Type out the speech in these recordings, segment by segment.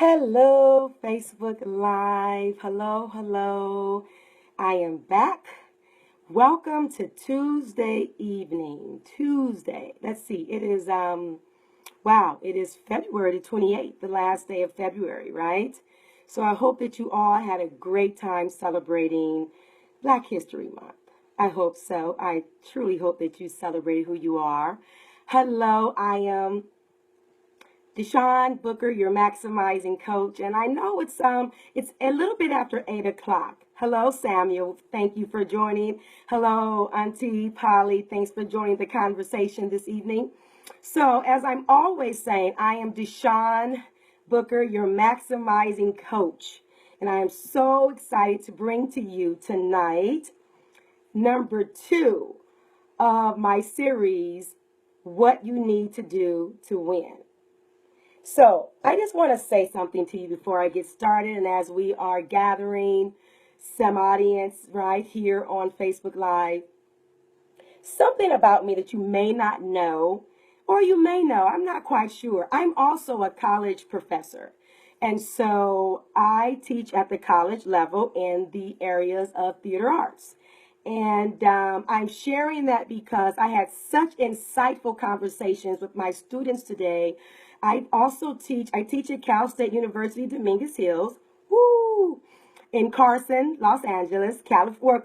Hello, Facebook Live. Hello, hello. I am back. Welcome to Tuesday evening. Tuesday. Let's see. It is February the 28th, the last day of February, right? So I hope that you all had a great time celebrating Black History Month. I hope so. I truly hope that you celebrated who you are. Hello, I am Deshawn Booker, your maximizing coach, and I know it's a little bit after 8 o'clock. Hello, Samuel. Thank you for joining. Hello, Auntie Polly. Thanks for joining the conversation this evening. So, as I'm always saying, I am Deshawn Booker, your maximizing coach, and I am so excited to bring to you tonight number 2 of my series, What You Need to Do to Win. So I just want to say something to you before I get started, and as we are gathering some audience right here on Facebook Live, something about me that you may not know, or you may know, I'm not quite sure. I'm also a college professor, and so I teach at the college level in the areas of theater arts. And I'm sharing that because I had such insightful conversations with my students today. I teach at Cal State University, Dominguez Hills, woo, in Carson, Los Angeles,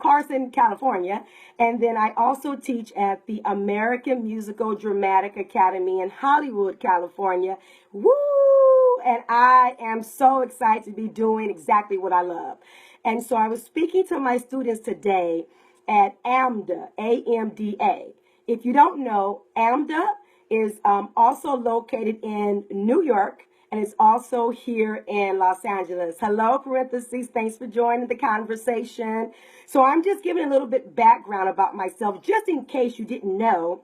Carson, California. And then I also teach at the American Musical Dramatic Academy in Hollywood, California, woo. And I am so excited to be doing exactly what I love. And so I was speaking to my students today at AMDA, A-M-D-A. If you don't know, AMDA is also located in New York, and it's also here in Los Angeles. Hello, parentheses. Thanks for joining the conversation. So I'm just giving a little bit background about myself, just in case you didn't know.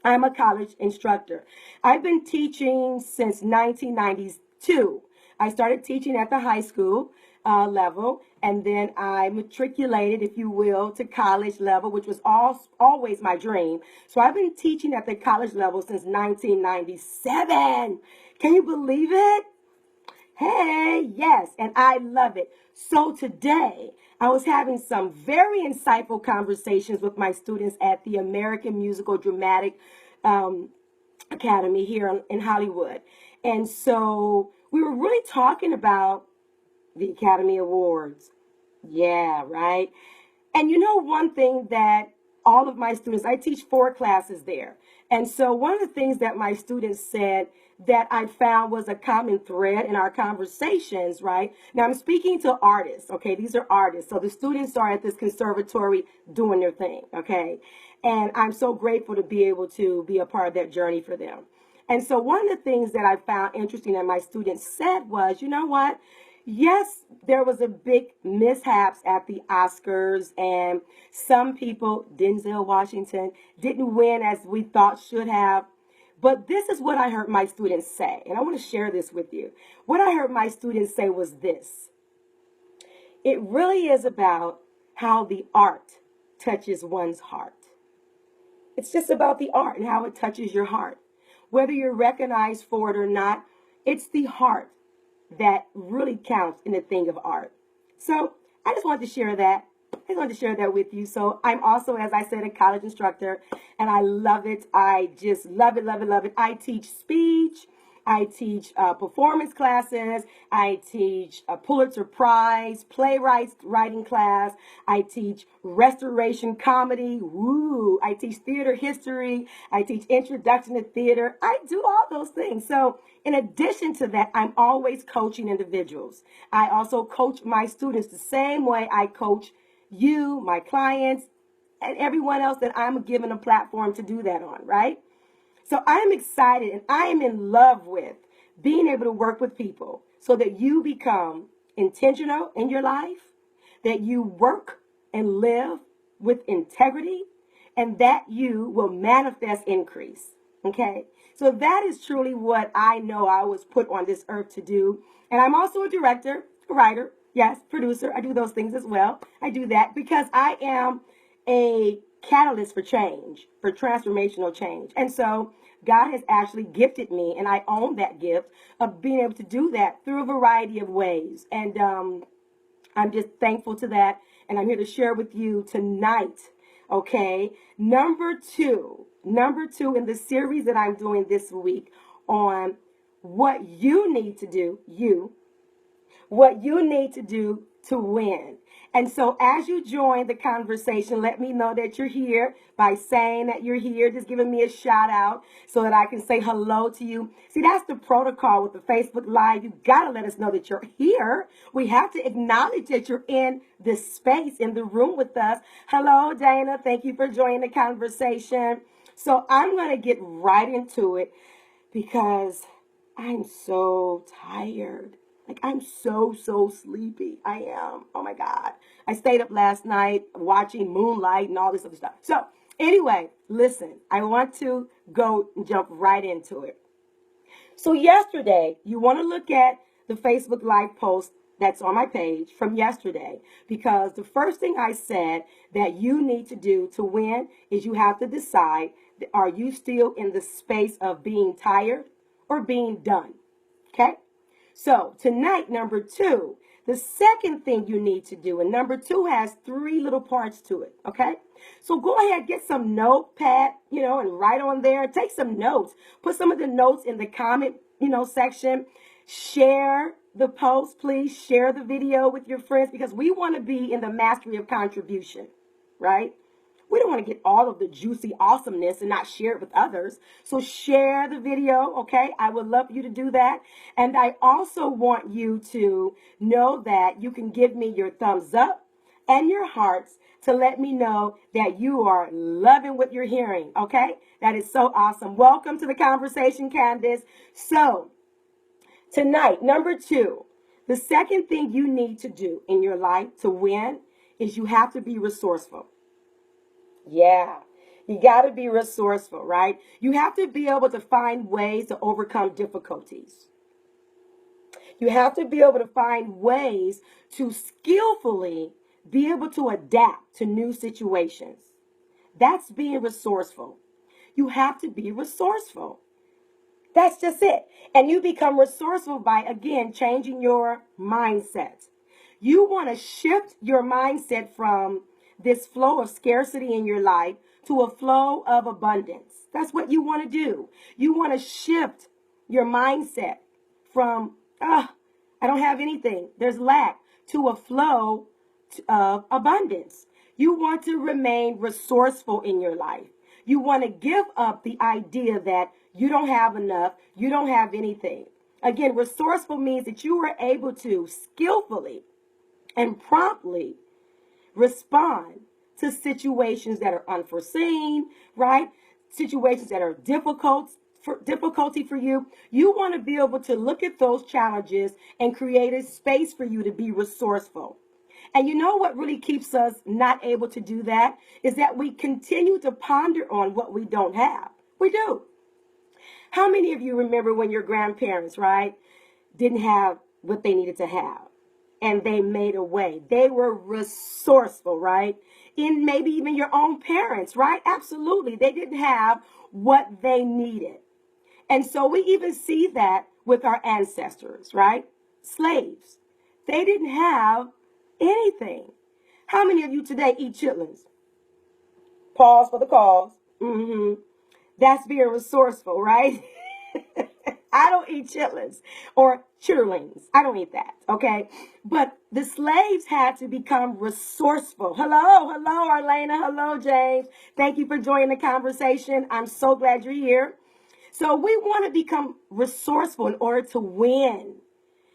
I'm a college instructor. I've been teaching since 1992. I started teaching at the high school level, and then I matriculated, if you will, to college level, which was always my dream. So I've been teaching at the college level since 1997. Can you believe it? Hey, yes, and I love it. So today, I was having some very insightful conversations with my students at the American Musical Dramatic Academy here in Hollywood. And so we were really talking about the Academy Awards. Yeah, right. And you know, one thing that all of my students, I teach 4 classes there. And so one of the things that my students said that I found was a common thread in our conversations, right? Now I'm speaking to artists, okay? These are artists. So the students are at this conservatory doing their thing, okay? And I'm so grateful to be able to be a part of that journey for them. And so one of the things that I found interesting that my students said was, you know what? Yes, there was a big mishaps at the Oscars, and some people, Denzel Washington, didn't win as we thought should have. But this is what I heard my students say, and I want to share this with you. What I heard my students say was this: it really is about how the art touches one's heart. It's just about the art and how it touches your heart. Whether you're recognized for it or not, it's the heart that really counts in the thing of art. So I just wanted to share that. I just wanted to share that with you. So I'm also, as I said, a college instructor, and I love it. I just love it, love it, love it. I teach speech. I teach performance classes. I teach a Pulitzer Prize playwrights writing class. I teach restoration comedy. Woo! I teach theater history. I teach introduction to theater. I do all those things. So in addition to that, I'm always coaching individuals. I also coach my students the same way I coach you, my clients, and everyone else that I'm given a platform to do that on, right? So I'm excited and I am in love with being able to work with people so that you become intentional in your life, that you work and live with integrity, and that you will manifest increase. Okay? So that is truly what I know I was put on this earth to do. And I'm also a director, a writer, yes, producer. I do those things as well. I do that because I am a catalyst for change, for transformational change. And so God has actually gifted me, and I own that gift of being able to do that through a variety of ways. And I'm just thankful to that, and I'm here to share with you tonight. Okay, number two in the series that I'm doing this week on what you need to do, what you need to do to win. And so as you join the conversation, let me know that you're here by saying that you're here, just giving me a shout out so that I can say hello to you. See, that's the protocol with the Facebook Live. You got to let us know that you're here. We have to acknowledge that you're in this space, in the room with us. Hello, Dana. Thank you for joining the conversation. So I'm going to get right into it because I'm so tired. Like, I'm so sleepy. I am. Oh my God. I stayed up last night watching Moonlight and all this other stuff. So anyway, listen, I want to go and jump right into it. So yesterday, you want to look at the Facebook Live post that's on my page from yesterday, because the first thing I said that you need to do to win is you have to decide, are you still in the space of being tired or being done? Okay? So tonight, number two, the second thing you need to do, and number two has three little parts to it, okay? So go ahead, get some notepad, and write on there. Take some notes. Put some of the notes in the comment, section. Share the post, please. Share the video with your friends because we want to be in the mastery of contribution, right? We don't want to get all of the juicy awesomeness and not share it with others. So share the video, okay? I would love you to do that. And I also want you to know that you can give me your thumbs up and your hearts to let me know that you are loving what you're hearing, okay? That is so awesome. Welcome to the conversation, Candace. So tonight, number two, the second thing you need to do in your life to win is you have to be resourceful. Yeah, you got to be resourceful, right? You have to be able to find ways to overcome difficulties. You have to be able to find ways to skillfully be able to adapt to new situations. That's being resourceful. You have to be resourceful. That's just it. And you become resourceful by, again, changing your mindset. You want to shift your mindset from this flow of scarcity in your life to a flow of abundance. That's what you want to do. You want to shift your mindset from, I don't have anything, there's lack, to a flow of abundance. You want to remain resourceful in your life. You want to give up the idea that you don't have enough, you don't have anything. Again, resourceful means that you were able to skillfully and promptly respond to situations that are unforeseen, right? Situations that are difficulty for you. You want to be able to look at those challenges and create a space for you to be resourceful. And you know what really keeps us not able to do that is that we continue to ponder on what we don't have. We do. How many of you remember when your grandparents, right, didn't have what they needed to have? And they made a way. They were resourceful, right? In maybe even your own parents, right? Absolutely. They didn't have what they needed. And so we even see that with our ancestors, right? Slaves. They didn't have anything. How many of you today eat chitlins? Pause for the cause. That's being resourceful, right? I don't eat chitlins or chitterlings. I don't eat that, okay? But the slaves had to become resourceful. Hello, Arlena. Hello, James. Thank you for joining the conversation. I'm so glad you're here. So we want to become resourceful in order to win.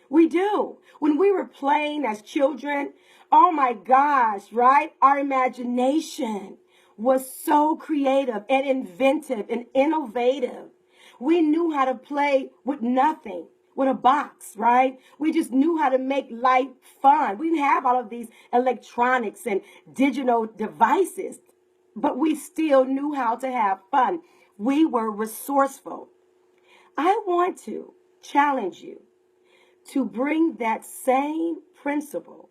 We do. When we were playing as children, oh my gosh, right? Our imagination was so creative and inventive and innovative. We knew how to play with nothing, with a box, right? We just knew how to make life fun. We didn't have all of these electronics and digital devices, but we still knew how to have fun. We were resourceful. I want to challenge you to bring that same principle,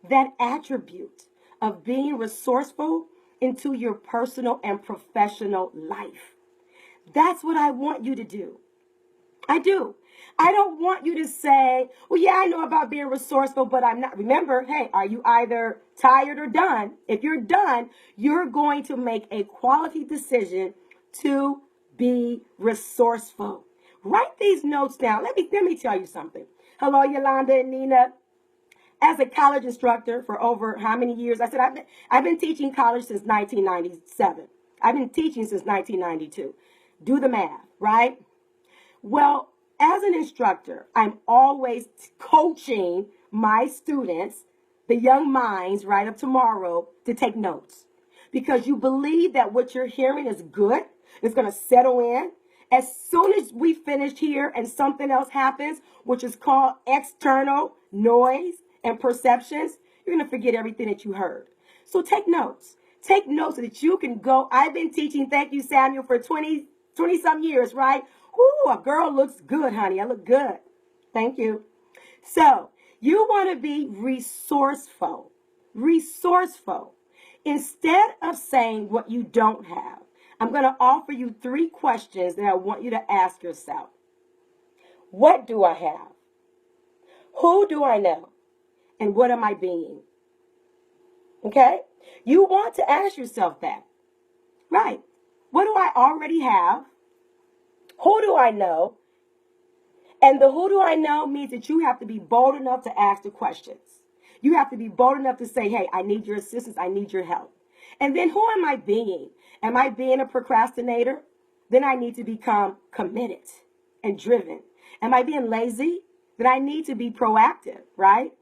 that attribute of being resourceful into your personal and professional life. That's what I want you to do. I do. I don't want you to say, well, yeah, I know about being resourceful, but I'm not. Remember, hey, are you either tired or done? If you're done, you're going to make a quality decision to be resourceful. Write these notes down. Let me tell you something. Hello, Yolanda and Nina. As a college instructor for over how many years? I said, I've been teaching college since 1997. I've been teaching since 1992. Do the math, right? Well, as an instructor, I'm always coaching my students, the young minds, right, of tomorrow, to take notes. Because you believe that what you're hearing is good, it's going to settle in. As soon as we finish here and something else happens, which is called external noise and perceptions, you're going to forget everything that you heard. So take notes. Take notes so that you can go. I've been teaching, thank you, Samuel, for 20 some years, right? Ooh, a girl looks good, honey. I look good. Thank you. So you want to be resourceful. Resourceful. Instead of saying what you don't have, I'm going to offer you 3 questions that I want you to ask yourself. What do I have? Who do I know? And what am I being? Okay? You want to ask yourself that. Right. What do I already have? Who do I know? And the who do I know means that you have to be bold enough to ask the questions. You have to be bold enough to say, hey, I need your assistance. I need your help. And then who am I being? Am I being a procrastinator? Then I need to become committed and driven. Am I being lazy? Then I need to be proactive, right?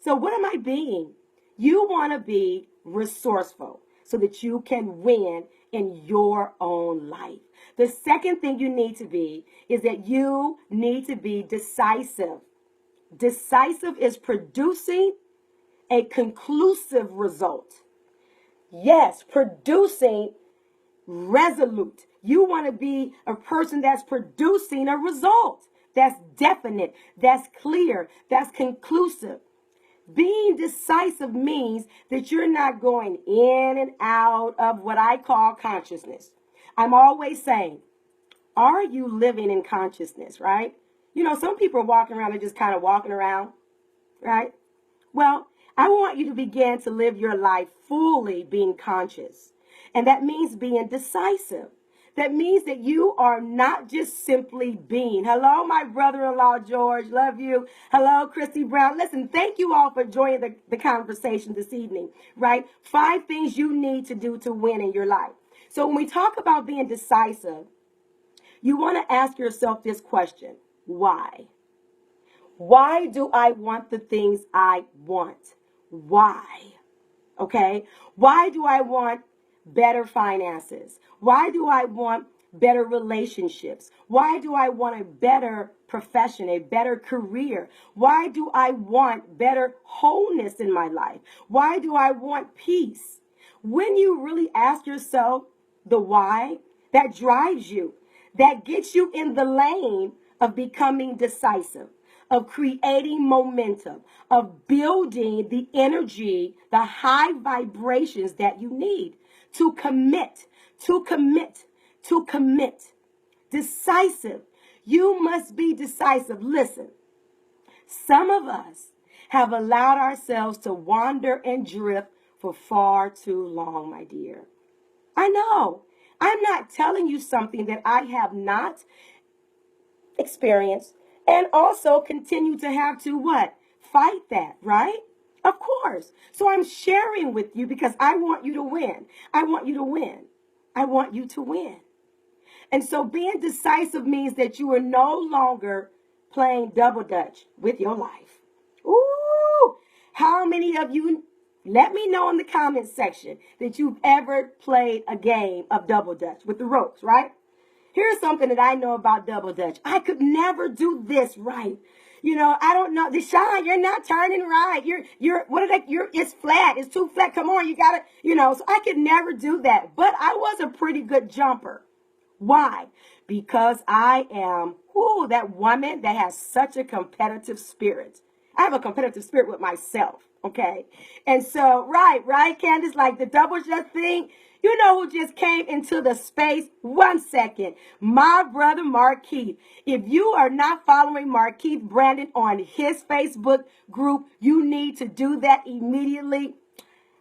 So what am I being? You want to be resourceful so that you can win in your own life. The second thing you need to be is that you need to be decisive. Decisive is producing a conclusive result. Yes, producing resolute. You want to be a person that's producing a result that's definite, that's clear, that's conclusive. Being decisive means that you're not going in and out of what I call consciousness. I'm always saying, are you living in consciousness, right? You know, some people are walking around, they're just kind of walking around, right? Well, I want you to begin to live your life fully being conscious. And that means being decisive. That means that you are not just simply being. Hello, my brother-in-law, George. Love you. Hello, Christy Brown. Listen, thank you all for joining the conversation this evening, right? 5 things you need to do to win in your life. So when we talk about being decisive, you want to ask yourself this question. Why? Why do I want the things I want? Why? Okay? Why do I want better finances? Why do I want better relationships? Why do I want a better profession, a better career? Why do I want better wholeness in my life? Why do I want peace? When you really ask yourself the why, that drives you, that gets you in the lane of becoming decisive, of creating momentum, of building the energy, the high vibrations that you need to commit, to commit, to commit. Decisive. You must be decisive. Listen, some of us have allowed ourselves to wander and drift for far too long, my dear. I know. I'm not telling you something that I have not experienced and also continue to have to what? Fight that, right? Of course. So I'm sharing with you because I want you to win. I want you to win. I want you to win. And so being decisive means that you are no longer playing double dutch with your life. Ooh, how many of you, let me know in the comments section that you've ever played a game of double dutch with the ropes, right? Here's something that I know about double dutch. I could never do this right. You know, I don't know. Deshaun, you're not turning right. It's flat. It's too flat. Come on, you gotta, so I could never do that. But I was a pretty good jumper. Why? Because I am, that woman that has such a competitive spirit. I have a competitive spirit with myself. Okay. And so, right, Candace, like the double dutch thing. You know who just came into the space? 1 second. My brother Markeith. If you are not following Markeith Brandon on his Facebook group, you need to do that immediately.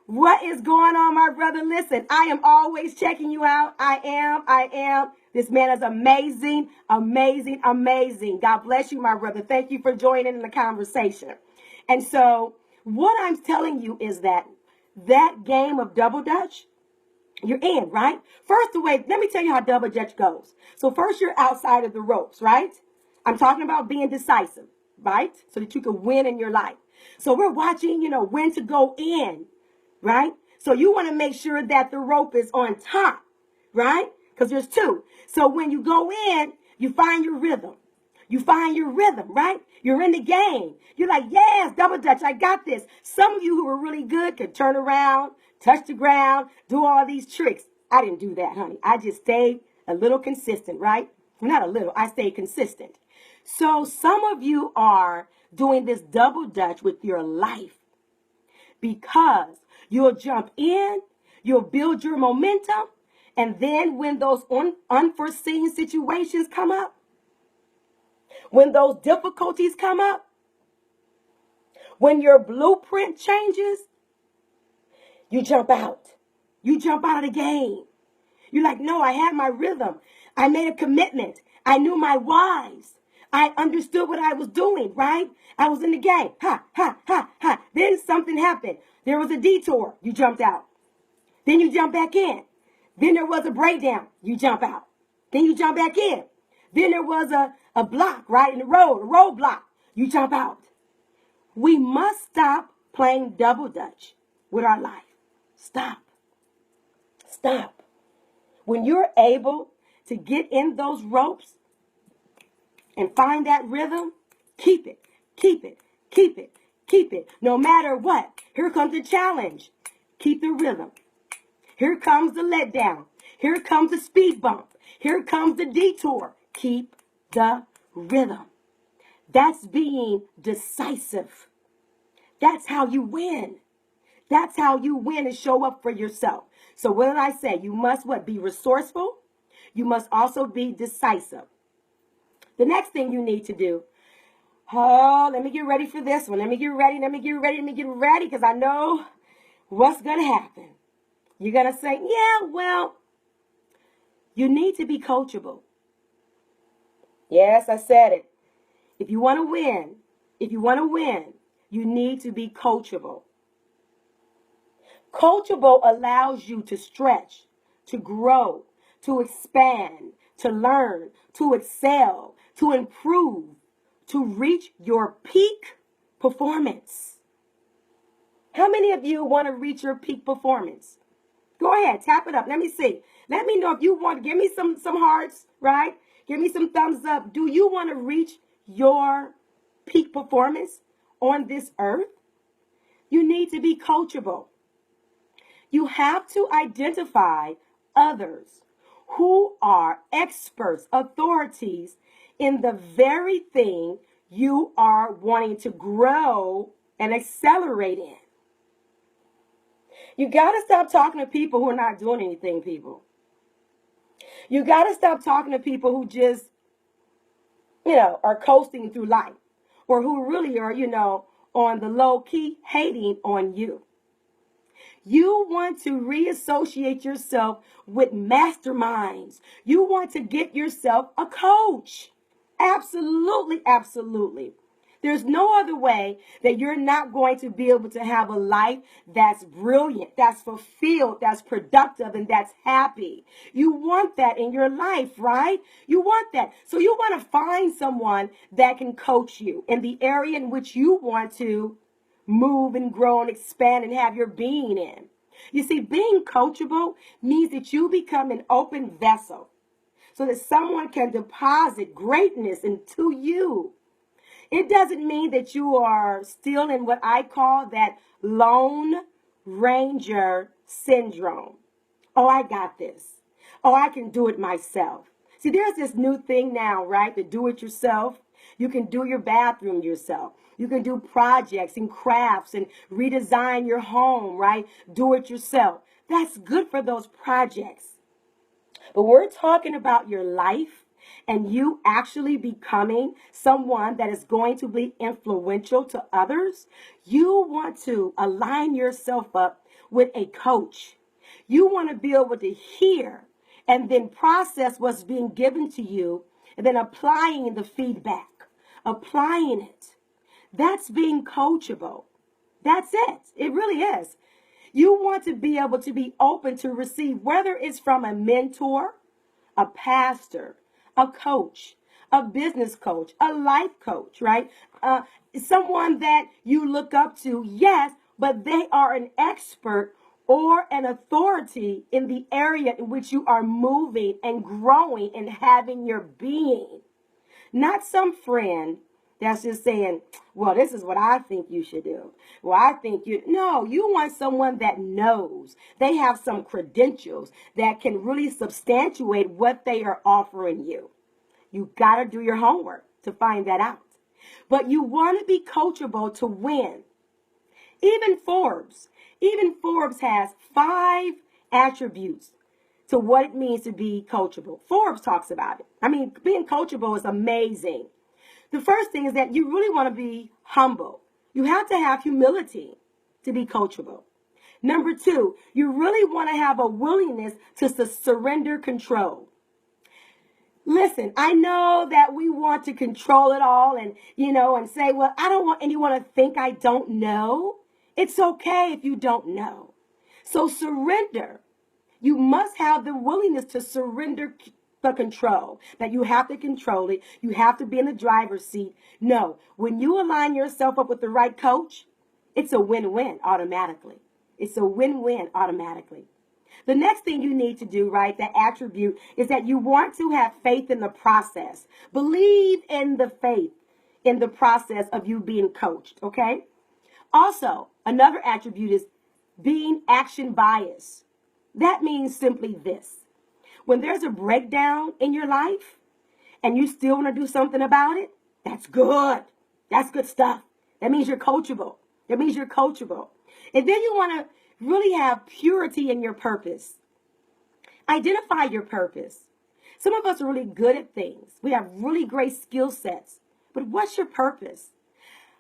What is going on, my brother? Listen, I am always checking you out. I am. This man is amazing, amazing, amazing. God bless you, my brother. Thank you for joining in the conversation. And so what I'm telling you is that game of double dutch, you're in, right? First away, let me tell you how double dutch goes. So first you're outside of the ropes, right? I'm talking about being decisive, right? So that you can win in your life. So we're watching, when to go in, right? So you want to make sure that the rope is on top, right? Because there's two. So when you go in, you find your rhythm. You find your rhythm, right? You're in the game. You're like, yes, double dutch, I got this. Some of you who are really good can turn around, touch the ground, do all these tricks. I didn't do that, honey. I just stayed a little consistent, right? Well, not a little, I stayed consistent. So some of you are doing this double dutch with your life because you'll jump in, you'll build your momentum, and then when those unforeseen situations come up, when those difficulties come up, when your blueprint changes, you jump out. You jump out of the game. You're like, no, I had my rhythm. I made a commitment. I knew my whys. I understood what I was doing, right? I was in the game. Ha, ha, ha, ha. Then something happened. There was a detour. You jumped out. Then you jump back in. Then there was a breakdown. You jump out. Then you jump back in. Then there was a block, right, in the road, a roadblock. You jump out. We must stop playing double dutch with our life. Stop. Stop. When you're able to get in those ropes and find that rhythm, keep it, keep it, keep it, keep it. No matter what. Here comes the challenge. Keep the rhythm. Here comes the letdown. Here comes the speed bump. Here comes the detour. Keep the rhythm. That's being decisive. That's how you win. That's how you win and show up for yourself. So what did I say? You must what? Be resourceful. You must also be decisive. The next thing you need to do, let me get ready for this one. Let me get ready, because I know what's going to happen. You're going to say, yeah, well, you need to be coachable. Yes, I said it. If you want to win, you need to be coachable. Coachable allows you to stretch, to grow, to expand, to learn, to excel, to improve, to reach your peak performance. How many of you want to reach your peak performance? Go ahead, tap it up. Let me see. Let me know if you want. Give me some hearts, right? Give me some thumbs up. Do you want to reach your peak performance on this earth? You need to be coachable. You have to identify others who are experts, authorities in the very thing you are wanting to grow and accelerate in. You got to stop talking to people who are not doing anything, people. You got to stop talking to people who just, are coasting through life, or who really are, on the low key hating on you. You want to reassociate yourself with masterminds. You want to get yourself a coach. Absolutely, absolutely. There's no other way that you're not going to be able to have a life that's brilliant, that's fulfilled, that's productive, and that's happy. You want that in your life, right? You want that. So you want to find someone that can coach you in the area in which you want to move and grow and expand and have your being in. You see, being coachable means that you become an open vessel so that someone can deposit greatness into you. It doesn't mean that you are still in what I call that Lone Ranger syndrome. Oh, I got this. Oh, I can do it myself. See, there's this new thing now, right? The do it yourself. You can do your bathroom yourself. You can do projects and crafts and redesign your home, right? Do it yourself. That's good for those projects. But we're talking about your life and you actually becoming someone that is going to be influential to others. You want to align yourself up with a coach. You want to be able to hear and then process what's being given to you and then applying the feedback, applying it. That's being coachable. That's it. It really is. You want to be able to be open to receive, whether it's from a mentor, a pastor, a coach, a business coach, a life coach, right? Someone that you look up to, yes, but they are an expert or an authority in the area in which you are moving and growing and having your being. Not some friend that's just saying, well, this is what I think you should do. Well, I think you, no, you want someone that knows. They have some credentials that can really substantiate what they are offering you. You got to do your homework to find that out. But you want to be coachable to win. Even Forbes has 5 attributes to what it means to be coachable. Forbes talks about it. I mean, being coachable is amazing. The first thing is that you really want to be humble. You have to have humility to be coachable. Number 2, you really want to have a willingness to surrender control. Listen, I know that we want to control it all and say, well, I don't want anyone to think I don't know. It's okay if you don't know. So surrender. You must have the willingness to surrender the control, that you have to control it. You have to be in the driver's seat. No, when you align yourself up with the right coach, it's a win-win automatically. It's a win-win automatically. The next thing you need to do, right, that attribute, is that you want to have faith in the process. Believe in the faith in the process of you being coached, okay? Also, another attribute is being action biased. That means simply this. When there's a breakdown in your life and you still want to do something about it, that's good. That's good stuff. That means you're coachable. That means you're coachable. And then you want to really have purity in your purpose. Identify your purpose. Some of us are really good at things. We have really great skill sets. But what's your purpose?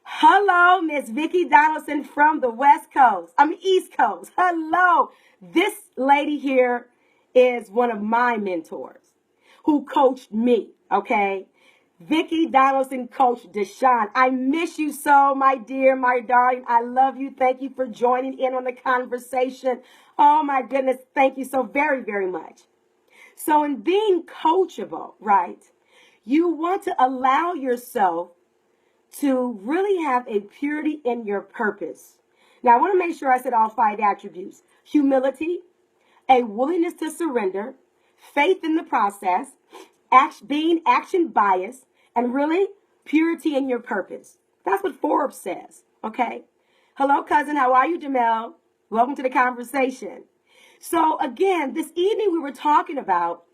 Hello, Miss Vicki Donaldson from the East Coast. Hello. This lady here is one of my mentors who coached me, okay? Vicki Donaldson, Coach Deshawn. I miss you so, my dear, my darling. I love you. Thank you for joining in on the conversation. Oh, my goodness. Thank you so very, very much. So in being coachable, right, you want to allow yourself to really have a purity in your purpose. Now, I want to make sure I said all 5 attributes. Humility, a willingness to surrender, faith in the process, being action biased, and really purity in your purpose. That's what Forbes says, okay? Hello, cousin. How are you, Jamel? Welcome to the conversation. So, again, this evening we were talking about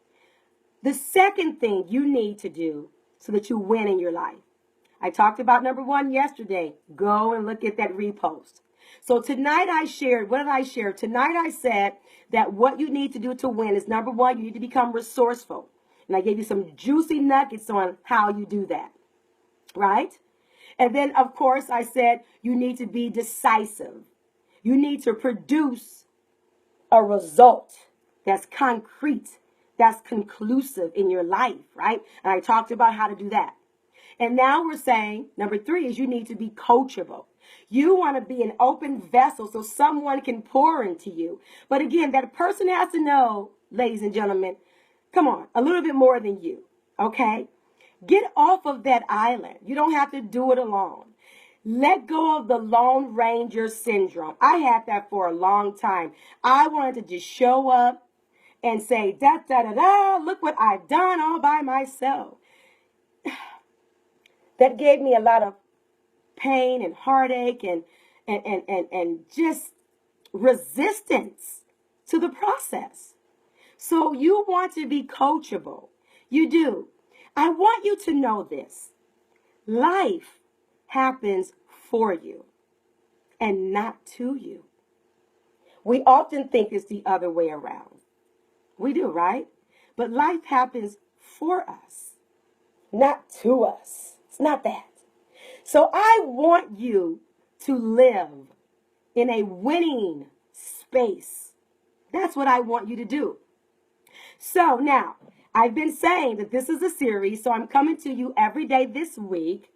the second thing you need to do so that you win in your life. I talked about number 1 yesterday. Go and look at that repost. So tonight I shared, what did I share? Tonight I said that what you need to do to win is number 1, you need to become resourceful. And I gave you some juicy nuggets on how you do that, right? And then, of course, I said you need to be decisive. You need to produce a result that's concrete, that's conclusive in your life, right? And I talked about how to do that. And now we're saying, number 3 is you need to be coachable. You want to be an open vessel so someone can pour into you. But again, that person has to know, ladies and gentlemen, come on, a little bit more than you, okay? Get off of that island. You don't have to do it alone. Let go of the Lone Ranger syndrome. I had that for a long time. I wanted to just show up and say, da, da, da, da, look what I've done all by myself. That gave me a lot of pain and heartache and just resistance to the process. So you want to be coachable. You do. I want you to know this. Life happens for you and not to you. We often think it's the other way around. We do, right? But life happens for us, not to us. It's not that. So I want you to live in a winning space. That's what I want you to do. So now, I've been saying that this is a series, so I'm coming to you every day this week.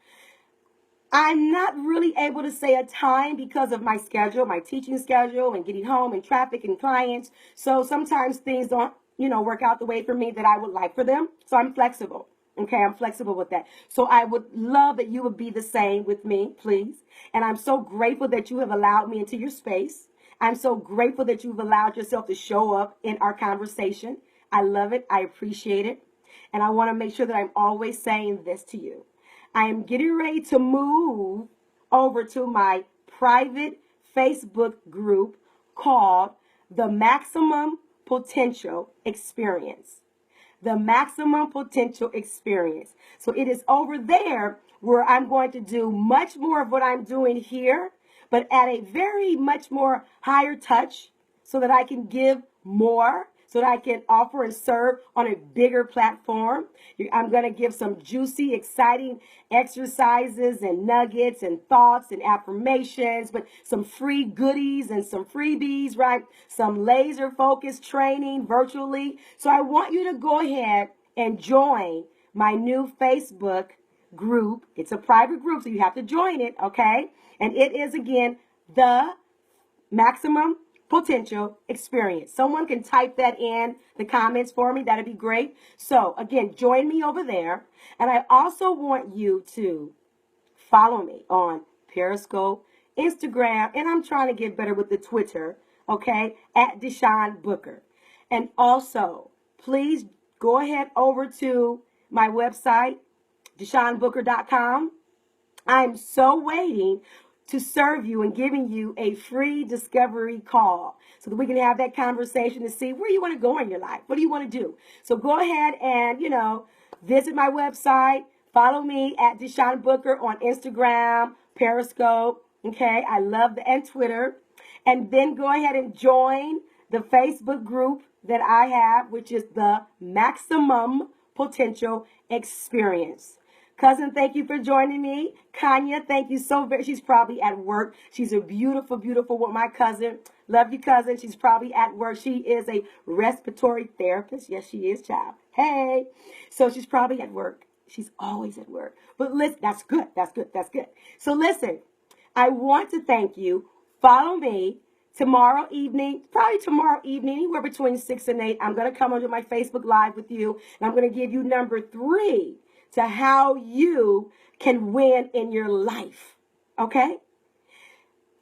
I'm not really able to say a time because of my schedule, my teaching schedule, and getting home and traffic and clients. So sometimes things don't, work out the way for me that I would like for them. So I'm flexible. Okay, I'm flexible with that. So I would love that you would be the same with me, please. And I'm so grateful that you have allowed me into your space. I'm so grateful that you've allowed yourself to show up in our conversation. I love it. I appreciate it. And I want to make sure that I'm always saying this to you. I am getting ready to move over to my private Facebook group called The Maximum Potential Experience. The Maximum Potential Experience. So it is over there where I'm going to do much more of what I'm doing here, but at a very much more higher touch so that I can give more, so that I can offer and serve on a bigger platform. I'm going to give some juicy, exciting exercises and nuggets and thoughts and affirmations, but some free goodies and some freebies, right? Some laser focused training virtually. So I want you to go ahead and join my new Facebook group. It's a private group, so you have to join it, okay? And it is, again, the Maximum Potential Experience. Someone can type that in the comments for me. That'd be great. So again, join me over there. And I also want you to follow me on Periscope, Instagram, and I'm trying to get better with the Twitter, okay, at Deshawn Booker. And also, please go ahead over to my website, DeshawnBooker.com. I'm so waiting to serve you and giving you a free discovery call so that we can have that conversation to see where you want to go in your life. What do you want to do? So go ahead and, visit my website. Follow me at Deshawn Booker on Instagram, Periscope. Okay, I love and Twitter. And then go ahead and join the Facebook group that I have, which is the Maximum Potential Experience. Cousin, thank you for joining me. Kanya, thank you so very. She's probably at work. She's a beautiful, beautiful with my cousin. Love you, cousin. She's probably at work. She is a respiratory therapist. Yes, she is, child. Hey. So she's probably at work. She's always at work. But listen, that's good. That's good. That's good. So listen, I want to thank you. Follow me tomorrow evening, anywhere between 6 and 8. I'm going to come onto my Facebook Live with you, and I'm going to give you number 3 to how you can win in your life. Okay?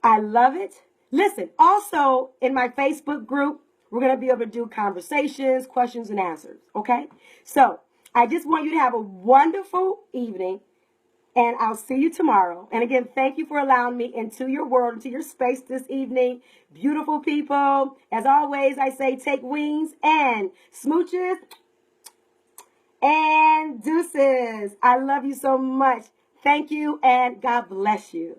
I love it. Listen, also in my Facebook group, we're going to be able to do conversations, questions, and answers. Okay? So I just want you to have a wonderful evening, and I'll see you tomorrow. And again, thank you for allowing me into your world, into your space this evening. Beautiful people. As always, I say take wings and smooches and deuces. I love you so much. Thank you, and God bless you.